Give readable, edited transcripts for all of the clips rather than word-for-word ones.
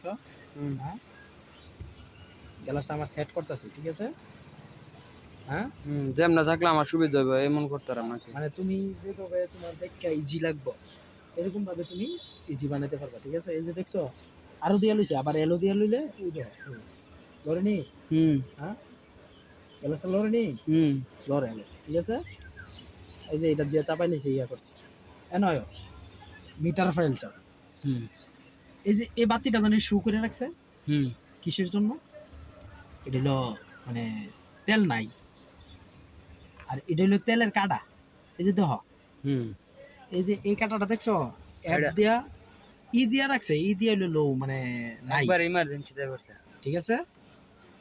দেখছো? হ্যাঁ, গ্লাসটা আমার সেট করতেছি, ঠিক আছে? হ্যাঁ, যেমন থাকলে আমার সুবিধা হবে এমন করতে পারলাম নাকি? মানে তুমি যেভাবে তোমার দেখে ইজি লাগবে এরকম ভাবে তুমি ইজি বানাতে পারবা, ঠিক আছে? এই যে দেখছো আরো দিয়া লইছে, আবার এলো দিয়া লইলে ওই দেখো লরে নি। হ্যাঁ, গ্লাসটা লরে নি, লরে এলো, ঠিক আছে? এই যে এটা দিয়ে চাপাই নিছে, ইয়া করছে নয় মিটার ফাইল চাপ। এই যে এই বাতিটা মানে শু করে রাখছে কিসের জন্য? এটা হলো মানে তেল নাই, আর এটা হলো তেলের কাটা। এই যে দেখ, এই যে এই কাটাটা দেখছো অ্যাপ দিয়া দিয়া রাখছে, দিয়া হলো লো মানে নাই, একবার ইমার্জেন্সি তে করছে, ঠিক আছে?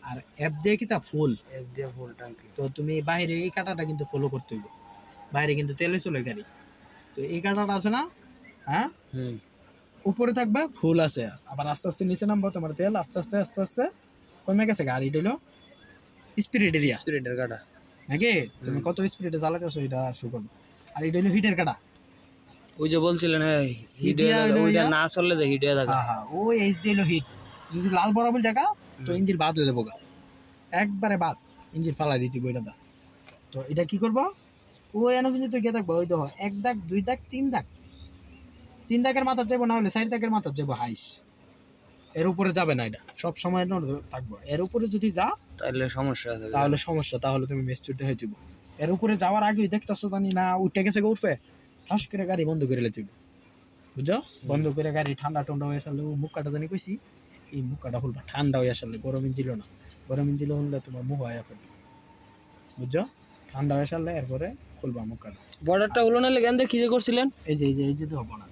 আর অ্যাপ দিয়ে কি তা ফুল, এক দিয়ে ফুল ট্যাঙ্কি। তো তুমি বাইরে এই কাটাটা কিন্তু ফলো করতে হইব, বাইরে কিন্তু তেলে চলে গাড়ি। তো এই কাটাটা আছে না, হ্যাঁ, উপরে থাকবে ফুল আছে, আবার আস্তে আস্তে নিচে নামবো, তোমার তেল আস্তে আস্তে আস্তে আস্তে কমে গেছে। গাড়িটা হলো স্পিরিট এরিয়া, স্পিরিটের কাটা নাকি তুমি কত স্পিডে চালাতেছো এটা শো করবে। আর এটা হলো হিটের কাটা। ওই যে বলছিলেন ওইটা না চললে যে হিট হয়ে থাকে। হ্যাঁ হ্যাঁ, ওই এইচ দিয়ে হলো হিট। যদি লাল বরাবর জায়গা তো ইঞ্জিন বাদ হয়ে যাবো, একবারে বাদ, ইঞ্জিন ফালাই দিতে বইটা। তো এটা কি করবো, ও এনে কিন্তু তো গিয়ে থাকবো, ওই দেখো 1 দাগ 2 দাগ 3 দাগ, 3 দাগের মাথার যাবো, না হলে 4 দাগের মাথার যাবো হাইস, এর উপরে যাবে না, এটা সব সময় থাকবো। এর উপরে যদি যা তাহলে সমস্যা আছে, তাহলে সমস্যা, তাহলে তুমি মেস্টুরতে হয়ে যাবো। এর উপরে যাওয়ার আগেই দেখতেছো জানি না উঠে গেছে উঠবে, ঠাস করে গাড়ি বন্ধ করে লেতে, বুঝছো? বন্ধ করে গাড়ি ঠান্ডা ঠান্ডা হয়ে আসলে মুখ কাটা জানি কইছি, এই মুখ কাটা খুলবা ঠান্ডা হয়ে আসলে, গরম ইঞ্জিল না, গরম ইঞ্জিল হলে তোমার মুখ হয়ে পড়বে, বুঝছো? ঠান্ডা হয়ে আসলে এরপরে খুলবা মুখ কাটা। বর্ডারটা হলো না লেগে কি যে করছিলেন, এই যে এই যে এই যে হবো না।